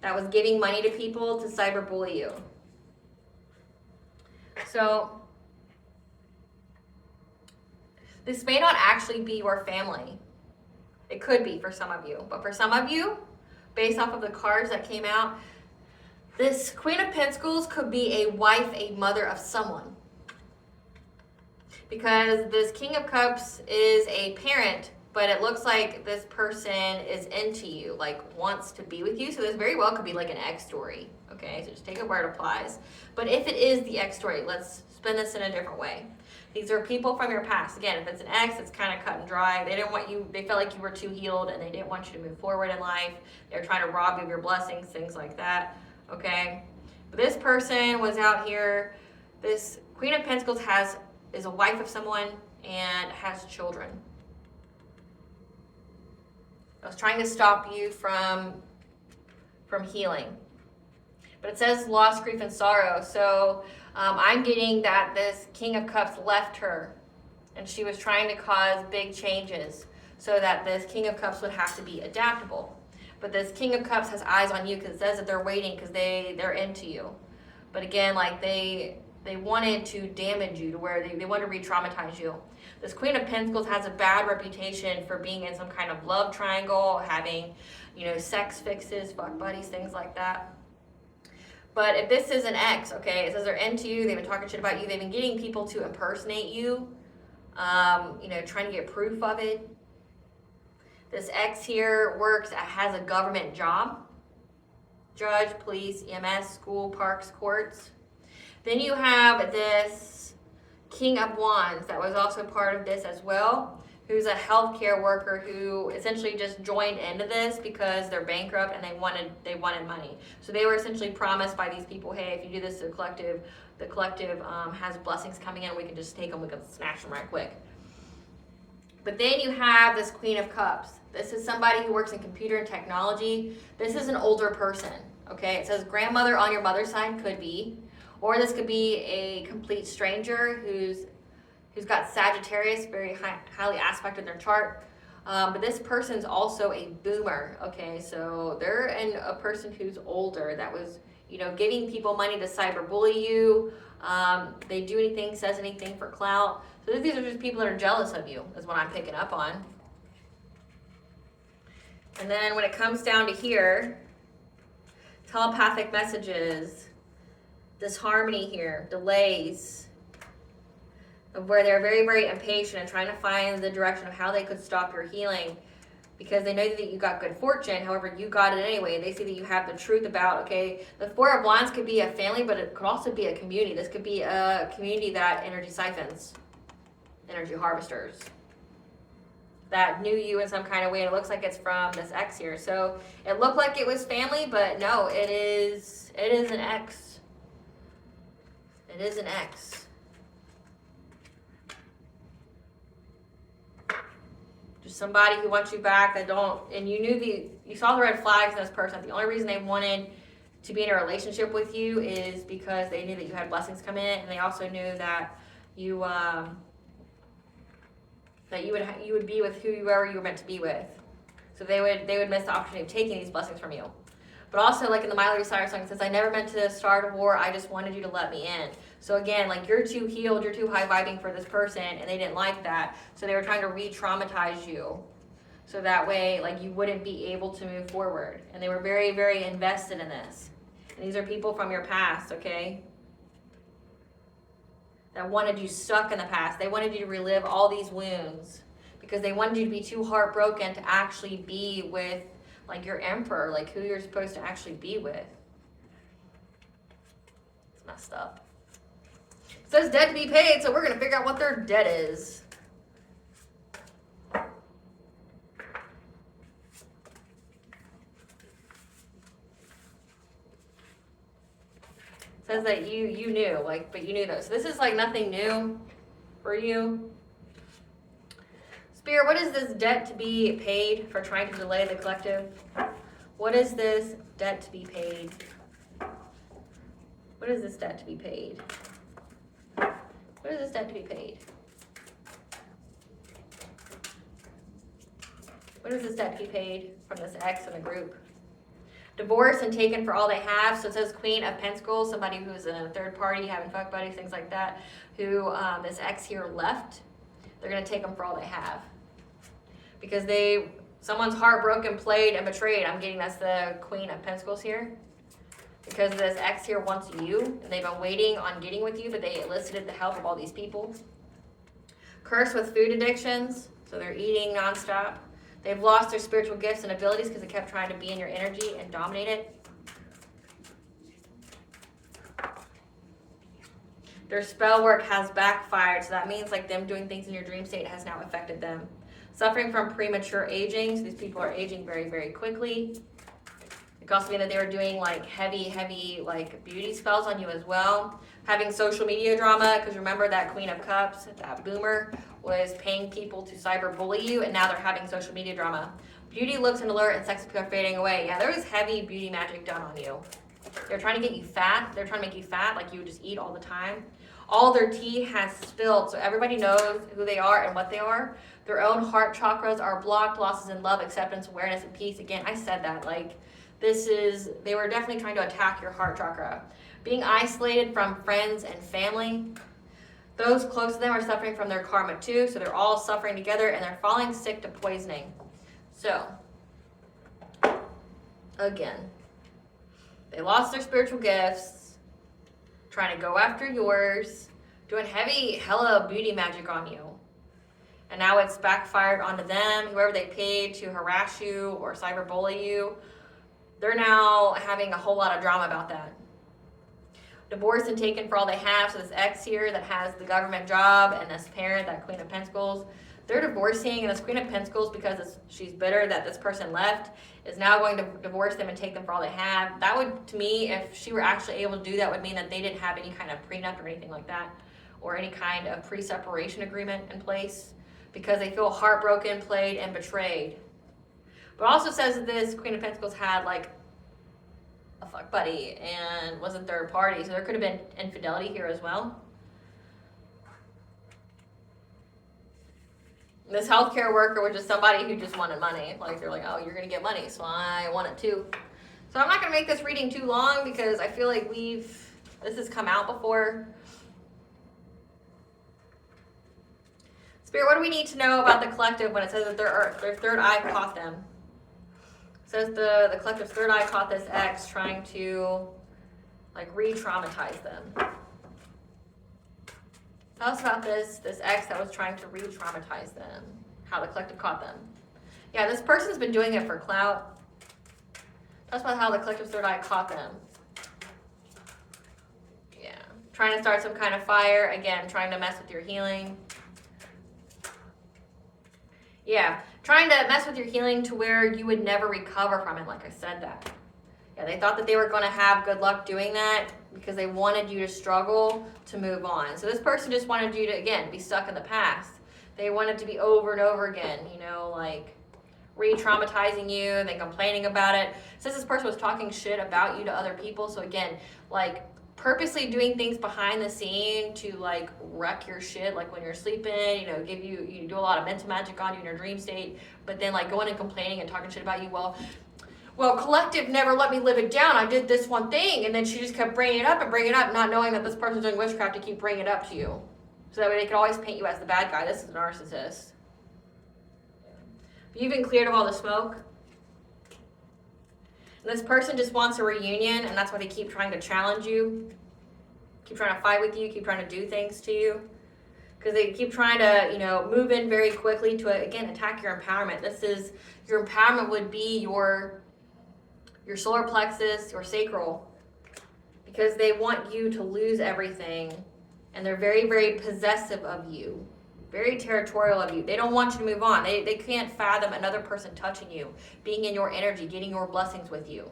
That was giving money to people to cyberbully you. So, this may not actually be your family. It could be for some of you. But for some of you, based off of the cards that came out, this Queen of Pentacles could be a wife, a mother of someone. Because this King of Cups is a parent, but it looks like this person is into you, like wants to be with you. So this very well could be like an ex story. Okay, so just take it where it applies. But if it is the ex story, let's spin this in a different way. These are people from your past. Again, if it's an ex, it's kind of cut and dry. They didn't want you, they felt like you were too healed and they didn't want you to move forward in life. They're trying to rob you of your blessings, things like that. Okay, but this person was out here. This Queen of Pentacles is a wife of someone and has children. I was trying to stop you from healing. But it says loss, grief, and sorrow. So I'm getting that this King of Cups left her, and she was trying to cause big changes so that this King of Cups would have to be adaptable. But this King of Cups has eyes on you because it says that they're waiting because they're into you. But again, like they wanted to damage you to where they wanted to re-traumatize you. This Queen of Pentacles has a bad reputation for being in some kind of love triangle, having, sex fixes, fuck buddies, things like that. But if this is an ex, okay, it says they're into you, they've been talking shit about you, they've been getting people to impersonate you, trying to get proof of it. This ex here has a government job. Judge, police, EMS, school, parks, courts. Then you have this King of Wands that was also part of this as well, who's a healthcare worker who essentially just joined into this because they're bankrupt and they wanted money. So they were essentially promised by these people, hey, if you do this to the collective has blessings coming in, we can just take them, we can snatch them right quick. But then you have this Queen of Cups. This is somebody who works in computer and technology. This is an older person, okay? It says grandmother on your mother's side, could be. Or this could be a complete stranger who's got Sagittarius, very highly aspected in their chart. But this person's also a boomer, okay? So they're a person who's older that was, giving people money to cyberbully you. They do anything, says anything for clout. So these are just people that are jealous of you, is what I'm picking up on. And then when it comes down to here, telepathic messages, disharmony here, delays, of where they're very, very impatient and trying to find the direction of how they could stop your healing because they know that you got good fortune. However, you got it anyway. They see that you have the truth about, okay, the Four of Wands could be a family, but it could also be a community. This could be a community that energy siphons, energy harvesters, that knew you in some kind of way. And it looks like it's from this ex here. So it looked like it was family, but no, it is an ex. It is an ex. Just somebody who wants you back and you saw the red flags in this person. The only reason they wanted to be in a relationship with you is because they knew that you had blessings come in, and they also knew that you would be with whoever you were meant to be with. So they would miss the opportunity of taking these blessings from you. But also, like in the Miley Cyrus song, it says, I never meant to start a war, I just wanted you to let me in. So again, like you're too healed, you're too high vibing for this person, and they didn't like that. So they were trying to re-traumatize you. So that way, like you wouldn't be able to move forward. And they were very, very invested in this. And these are people from your past, okay? That wanted you stuck in the past. They wanted you to relive all these wounds because they wanted you to be too heartbroken to actually be with like your emperor, like who you're supposed to actually be with. It's messed up. It says debt to be paid, so we're going to figure out what their debt is. It says that you knew, but you knew those. So this is like nothing new for you. Spirit, what is this debt to be paid for trying to delay the collective? What is this debt to be paid? What is this debt to be paid? What is this debt to be paid? What is this debt to be paid from this ex in the group? Divorce and taken for all they have. So it says Queen of Pentacles, somebody who's in a third party, having fuck buddies, things like that, who this ex here left. They're going to take them for all they have. Because someone's heartbroken, played, and betrayed. I'm getting that's the Queen of Pentacles here. Because this ex here wants you, and they've been waiting on getting with you, but they elicited the help of all these people. Cursed with food addictions, so they're eating nonstop. They've lost their spiritual gifts and abilities because they kept trying to be in your energy and dominate it. Their spell work has backfired, so that means like them doing things in your dream state has now affected them. Suffering from premature aging, so these people are aging very, very quickly. It could also mean that they were doing like heavy like beauty spells on you as well. Having social media drama, because remember that Queen of Cups, that boomer, was paying people to cyberbully you, and now they're having social media drama. Beauty looks and alert and sex appeal are fading away. Yeah, there was heavy beauty magic done on you. They're trying to get you fat. They're trying to make you fat, like you would just eat all the time. All their tea has spilled, so everybody knows who they are and what they are. Their own heart chakras are blocked, losses in love, acceptance, awareness, and peace. Again, I said that, like, they were definitely trying to attack your heart chakra. Being isolated from friends and family. Those close to them are suffering from their karma too, so they're all suffering together and they're falling sick to poisoning. So, again, they lost their spiritual gifts, trying to go after yours, doing heavy, hella beauty magic on you. And now it's backfired onto them, whoever they paid to harass you or cyberbully you. They're now having a whole lot of drama about that. Divorced and taken for all they have. So this ex here that has the government job and this parent, that Queen of Pentacles, they're divorcing, and this Queen of Pentacles, because she's bitter that this person left, is now going to divorce them and take them for all they have. That would, to me, if she were actually able to do that, would mean that they didn't have any kind of prenup or anything like that, or any kind of pre-separation agreement in place, because they feel heartbroken, played, and betrayed. But also says that this Queen of Pentacles had like a fuck buddy and was a third party, so there could have been infidelity here as well. This healthcare worker was just somebody who just wanted money. Like, they're like, oh, you're gonna get money, so I want it too. So I'm not gonna make this reading too long because I feel like this has come out before. Spirit, what do we need to know about the collective when it says that their third eye caught them? It says the collective's third eye caught this ex trying to like re-traumatize them. Tell us about this ex that was trying to re-traumatize them. How the collective caught them. Yeah, this person's been doing it for clout. Tell us about how the collective's third eye caught them. Yeah, trying to start some kind of fire. Again, trying to mess with your healing. Yeah, trying to mess with your healing to where you would never recover from it, like I said that. Yeah, they thought that they were going to have good luck doing that because they wanted you to struggle to move on. So this person just wanted you to, again, be stuck in the past. They wanted to be over and over again, you know, like re-traumatizing you and then complaining about it. Since this person was talking shit about you to other people, so again, like purposely doing things behind the scene to like wreck your shit, like when you're sleeping, you know, you do a lot of mental magic on you in your dream state, but then like going and complaining and talking shit about you. Well, collective never let me live it down. I did this one thing, and then she just kept bringing it up, not knowing that this person's doing witchcraft to keep bringing it up to you. So that way they can always paint you as the bad guy. This is a narcissist. You've been cleared of all the smoke. And this person just wants a reunion, and that's why they keep trying to challenge you, keep trying to fight with you, keep trying to do things to you. Because they keep trying to, you know, move in very quickly to, again, attack your empowerment. Your empowerment would be your solar plexus, your sacral, because they want you to lose everything, and they're very, very possessive of you, very territorial of you. They don't want you to move on. They can't fathom another person touching you, being in your energy, getting your blessings with you.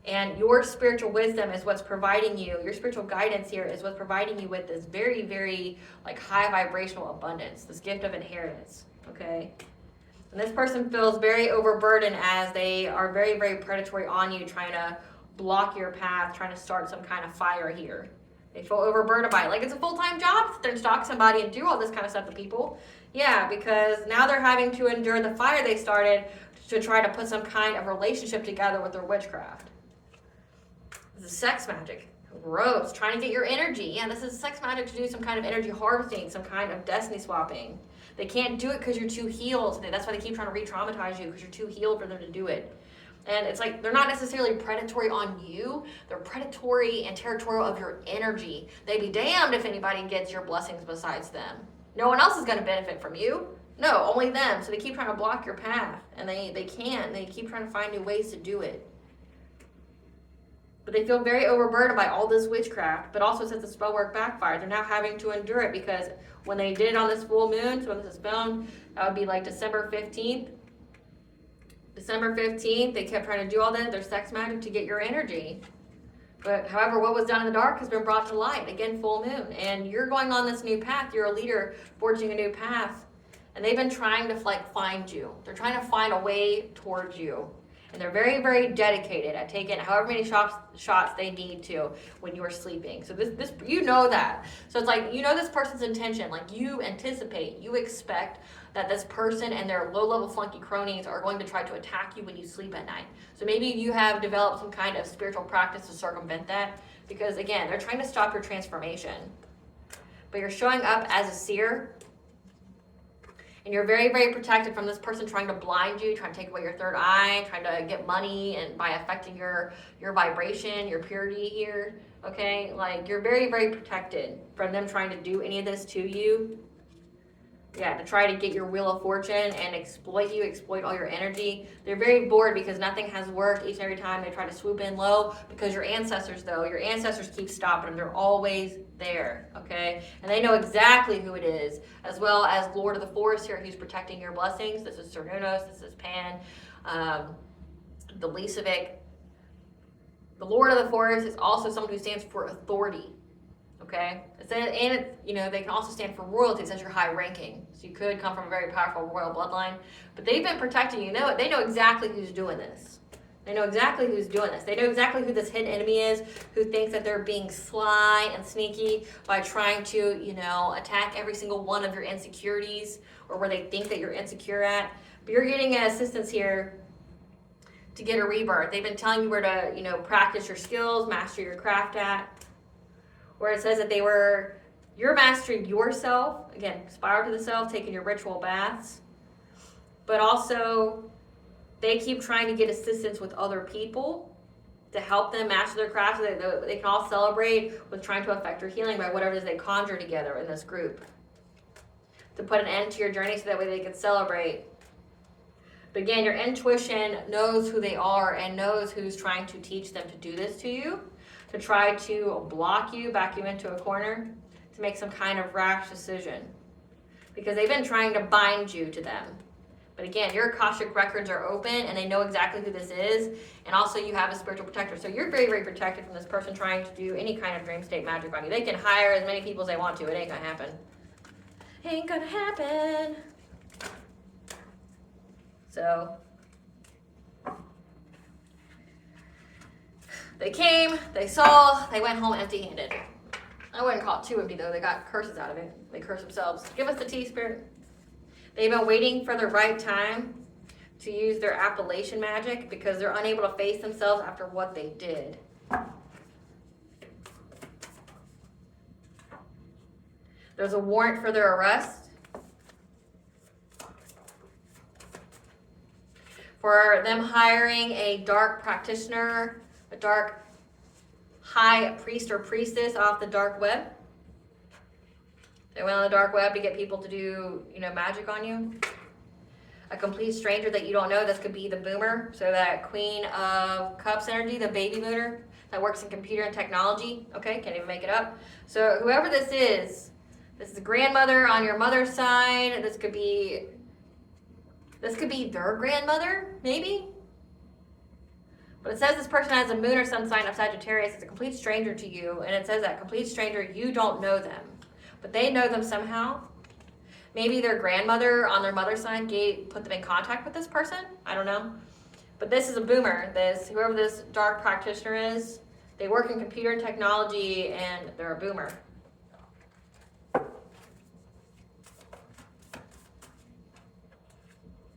And your spiritual wisdom is what's providing you, your spiritual guidance here is what's providing you with this very, very like high vibrational abundance, this gift of inheritance, okay? And this person feels very overburdened as they are very, very predatory on you, trying to block your path, trying to start some kind of fire here. They feel overburdened by it. Like it's a full-time job to stalk somebody and do all this kind of stuff to people. Yeah, because now they're having to endure the fire they started to try to put some kind of relationship together with their witchcraft. This is sex magic. Gross. Trying to get your energy. Yeah, this is sex magic to do some kind of energy harvesting, some kind of destiny swapping. They can't do it because you're too healed. That's why they keep trying to re-traumatize you, because you're too healed for them to do it. And it's like they're not necessarily predatory on you. They're predatory and territorial of your energy. They'd be damned if anybody gets your blessings besides them. No one else is going to benefit from you. No, only them. So they keep trying to block your path. And they can't. They keep trying to find new ways to do it. But they feel very overburdened by all this witchcraft. But also, since the spell work backfired, they're now having to endure it, because when they did it on this full moon, so when this is filmed, that would be like December 15th. December 15th, they kept trying to do all that, their sex magic, to get your energy. But however, what was done in the dark has been brought to light. Again, full moon. And you're going on this new path. You're a leader forging a new path. And they've been trying to like find you. They're trying to find a way towards you. And they're very, very dedicated at taking however many shots they need to when you are sleeping. So this you know that. So it's like, you know this person's intention. Like, you anticipate, you expect that this person and their low-level flunky cronies are going to try to attack you when you sleep at night. So maybe you have developed some kind of spiritual practice to circumvent that, because again, they're trying to stop your transformation. But you're showing up as a seer, and you're very, very protected from this person trying to blind you, trying to take away your third eye, trying to get money, and by affecting your vibration, your purity here, okay? Like, you're very, very protected from them trying to do any of this to you. Yeah, to try to get your wheel of fortune and exploit you, exploit all your energy. They're very bored because nothing has worked each and every time they try to swoop in low, because your ancestors keep stopping them. They're always there, okay? And they know exactly who it is, as well as Lord of the Forest here, who's protecting your blessings. This is Cernunnos, this is Pan, the Lisevic. The Lord of the Forest is also someone who stands for authority. Okay, they can also stand for royalty. It says you're high ranking, so you could come from a very powerful royal bloodline. But they've been protecting you. They know exactly who's doing this. They know exactly who's doing this. They know exactly who this hidden enemy is, who thinks that they're being sly and sneaky by trying to, attack every single one of your insecurities, or where they think that you're insecure at. But you're getting an assistance here to get a rebirth. They've been telling you where to, practice your skills, master your craft at. Where it says that you're mastering yourself, again, spiral to the self, taking your ritual baths, but also they keep trying to get assistance with other people to help them master their craft, so that they can all celebrate with trying to affect your healing by whatever it is they conjure together in this group, to put an end to your journey so that way they can celebrate. But again, your intuition knows who they are and knows who's trying to teach them to do this to you, to try to block you, back you into a corner, to make some kind of rash decision. Because they've been trying to bind you to them. But again, your Akashic records are open, and they know exactly who this is, and also you have a spiritual protector. So you're very, very protected from this person trying to do any kind of dream state magic on you. They can hire as many people as they want to. It ain't gonna happen. Ain't gonna happen. So they came, they saw, they went home empty-handed. I wouldn't call it too empty, though. They got curses out of it. They cursed themselves. Give us the tea, Spirit. They've been waiting for the right time to use their appellation magic because they're unable to face themselves after what they did. There's a warrant for their arrest. For them hiring a dark practitioner, a dark high priest or priestess off the dark web. They went on the dark web to get people to do, magic on you. A complete stranger that you don't know. This could be the boomer. So that Queen of Cups energy, the baby boomer that works in computer and technology. Okay, can't even make it up. So whoever this is a grandmother on your mother's side. This could be their grandmother, maybe. But it says this person has a moon or sun sign of Sagittarius. It's a complete stranger to you. And it says that complete stranger, you don't know them. But they know them somehow. Maybe their grandmother on their mother's side put them in contact with this person. I don't know. But this is a boomer. Whoever this dark practitioner is, they work in computer and technology, and they're a boomer.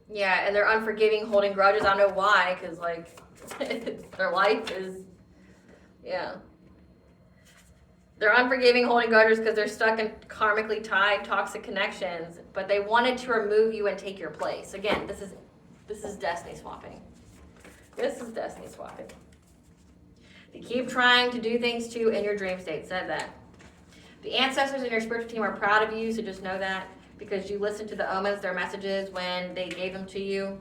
Yeah, and they're unforgiving, holding grudges. I don't know why, because their life is, They're unforgiving, holding grudges because they're stuck in karmically tied, toxic connections, but they wanted to remove you and take your place. Again, this is destiny swapping. This is destiny swapping. They keep trying to do things to you in your dream state. Said that. The ancestors in your spiritual team are proud of you, so just know that, because you listened to the omens, their messages when they gave them to you,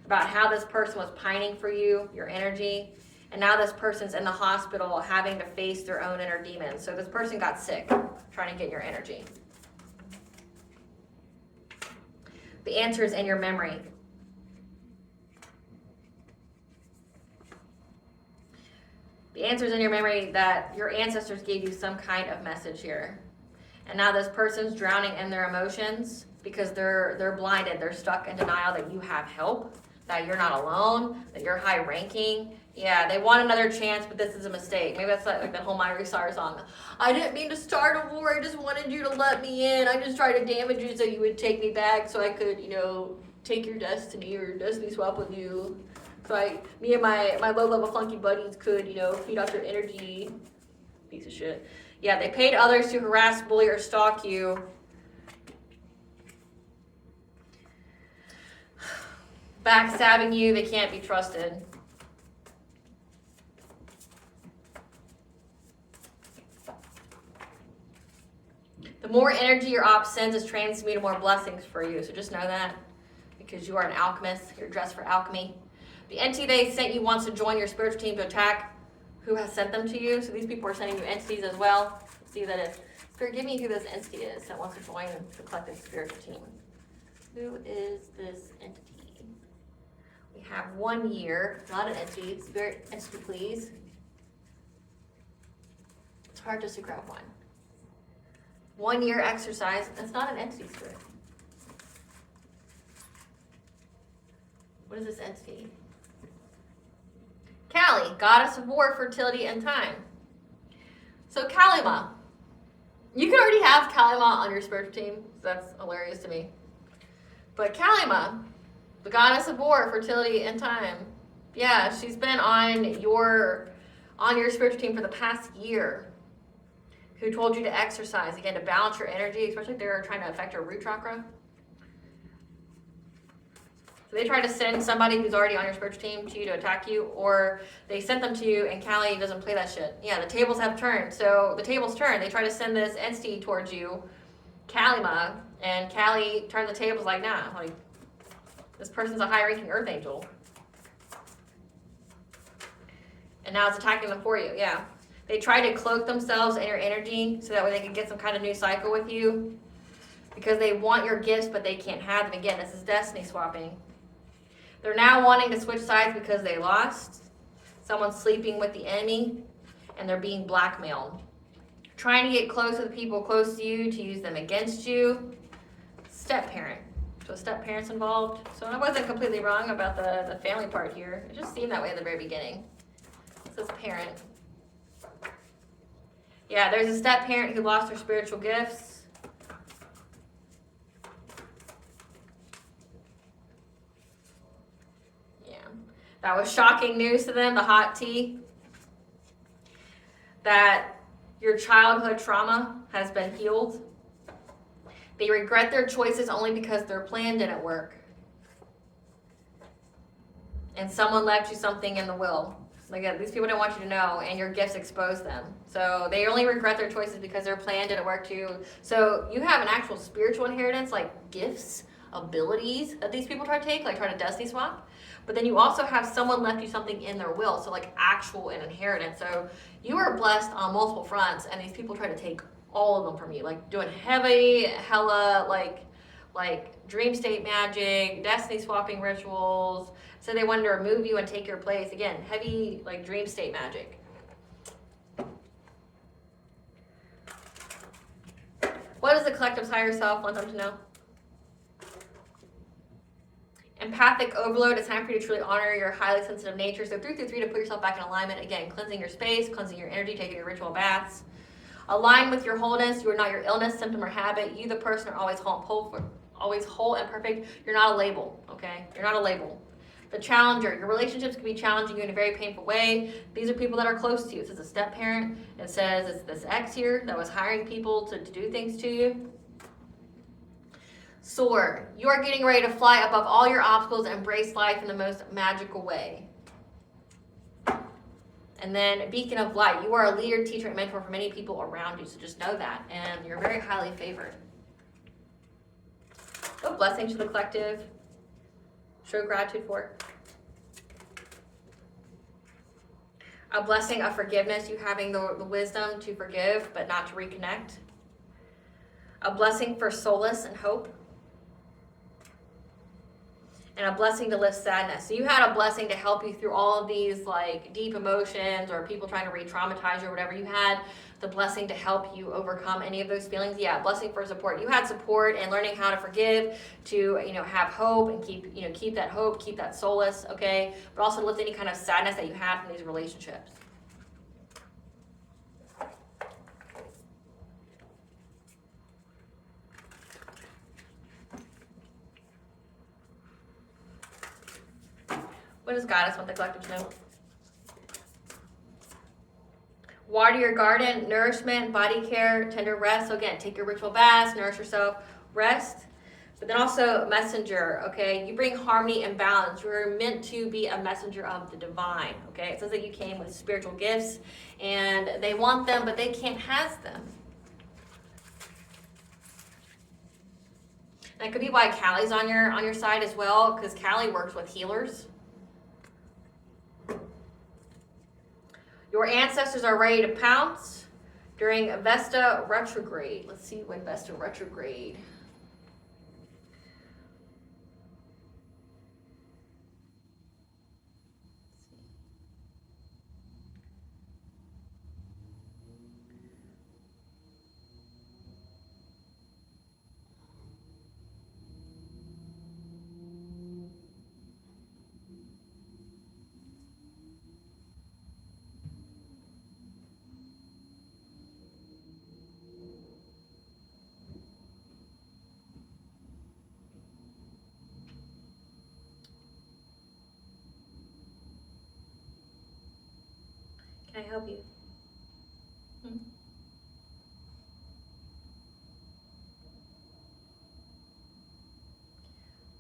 about how this person was pining for you, your energy. And now this person's in the hospital having to face their own inner demons. So this person got sick trying to get your energy. The answer is in your memory. The answer is in your memory that your ancestors gave you some kind of message here. And now this person's drowning in their emotions because they're blinded. They're stuck in denial that you have help. that you're not alone, that you're high ranking. Yeah, they want another chance, but this is a mistake. Maybe that's like that whole Miley Cyrus song. I didn't mean to start a war. I just wanted you to let me in. I just tried to damage you so you would take me back so I could, take your destiny or destiny swap with you. So me and my low-level flunky buddies could, feed off your energy. Piece of shit. Yeah, they paid others to harass, bully, or stalk you. Backstabbing you, they can't be trusted. The more energy your op sends is transmuted more blessings for you. So just know that, because you are an alchemist. You're dressed for alchemy. The entity they sent you wants to join your spiritual team to attack who has sent them to you. So these people are sending you entities as well. Let's see that if Spirit, give me who this entity is that wants to join the collective spiritual team. Who is this entity? We have 1 year, not an entity. Spirit, entity, please. It's hard just to grab one. 1 year exercise. That's not an entity, Spirit. What is this entity? Kali, goddess of war, fertility, and time. So Kalima. You could already have Kalima on your spiritual team. So that's hilarious to me. But Kalima, the goddess of war, fertility, and time. Yeah, she's been on your spiritual team for the past year. Who told you to exercise, again, to balance your energy, especially if they're trying to affect your root chakra. So they try to send somebody who's already on your spiritual team to you to attack you, or they sent them to you and Kali doesn't play that shit. Yeah, the tables have turned. So the tables turn. They try to send this entity towards you, Kalima, and Kali turned the tables like, nah, like, this person's a high-ranking earth angel. And now it's attacking them for you, yeah. They try to cloak themselves in your energy so that way they can get some kind of new cycle with you. Because they want your gifts, but they can't have them. Again, this is destiny swapping. They're now wanting to switch sides because they lost. Someone's sleeping with the enemy, and they're being blackmailed. Trying to get close to the people close to you to use them against you. Step-parent. So step-parent's involved. So I wasn't completely wrong about the family part here. It just seemed that way at the very beginning. It says parent. Yeah, there's a step-parent who lost their spiritual gifts. Yeah, that was shocking news to them, the hot tea. That your childhood trauma has been healed. They regret their choices only because their plan didn't work. And someone left you something in the will. Like, these people don't want you to know, and your gifts expose them. So they only regret their choices because their plan didn't work too. So you have an actual spiritual inheritance, like gifts, abilities that these people try to take, like try to destiny swap. But then you also have someone left you something in their will, so like actual and inheritance. So you are blessed on multiple fronts, and these people try to take all of them from you, like doing heavy, hella, like dream state magic, destiny swapping rituals. So they wanted to remove you and take your place. Again, heavy, like dream state magic. What does the collective's higher self want them to know? Empathic overload. It's time for you to truly honor your highly sensitive nature. So 3 through 3 to put yourself back in alignment. Again, cleansing your space, cleansing your energy, taking your ritual baths. Align with your wholeness. You are not your illness, symptom, or habit. You, the person, are always whole and perfect. You're not a label, okay? You're not a label. The challenger. Your relationships can be challenging you in a very painful way. These are people that are close to you. It says a step parent. It says it's this ex here that was hiring people to do things to you. Soar. You are getting ready to fly above all your obstacles and embrace life in the most magical way. And then beacon of light. You are a leader, teacher, and mentor for many people around you. So just know that. And you're very highly favored. So blessings to the collective. Show gratitude for it. A blessing of forgiveness. You having the wisdom to forgive, but not to reconnect. A blessing for solace and hope. and a blessing to lift sadness. So you had a blessing to help you through all of these like deep emotions or people trying to re-traumatize you or whatever. You had the blessing to help you overcome any of those feelings. Yeah, blessing for support. You had support in learning how to forgive, to have hope and keep that hope, keep that solace, okay? But also lift any kind of sadness that you had from these relationships. What does Goddess want the collective to know? Water your garden, nourishment, body care, tender rest. So again, take your ritual baths, nourish yourself, rest. But then also messenger, okay? You bring harmony and balance. You're meant to be a messenger of the divine, okay? It says that you came with spiritual gifts and they want them, but they can't have them. That could be why Callie's on your side as well, because Callie works with healers. Your ancestors are ready to pounce during Vesta retrograde. Let's see when Vesta retrograde. Can I help you?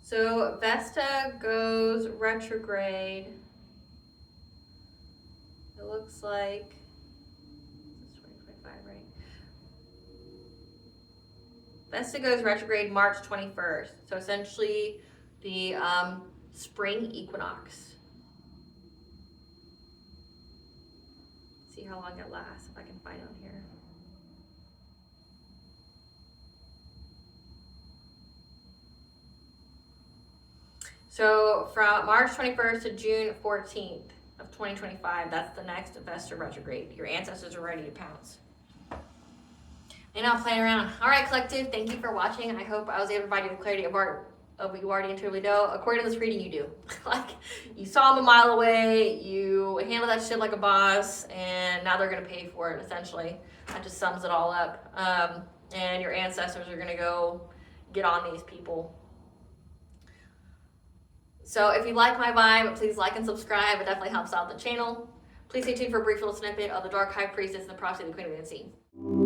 So Vesta goes retrograde. It looks like this is 2025, right? Vesta goes retrograde March 21st. So essentially the spring equinox. See how long it lasts, if I can find it on here. So from March 21st to June 14th of 2025, that's the next Vesta retrograde. Your ancestors are ready to pounce. They're not playing around. All right, collective, thank you for watching. I hope I was able to provide you the clarity of what you already intuitively know. According to this reading, you do. Like, you saw them a mile away, you handled that shit like a boss, and now they're gonna pay for it, essentially. That just sums it all up. And your ancestors are gonna go get on these people. So if you like my vibe, please like and subscribe. It definitely helps out the channel. Please stay tuned for a brief little snippet of the Dark High Priestess and the Prophecy of the Queen of the Unseen.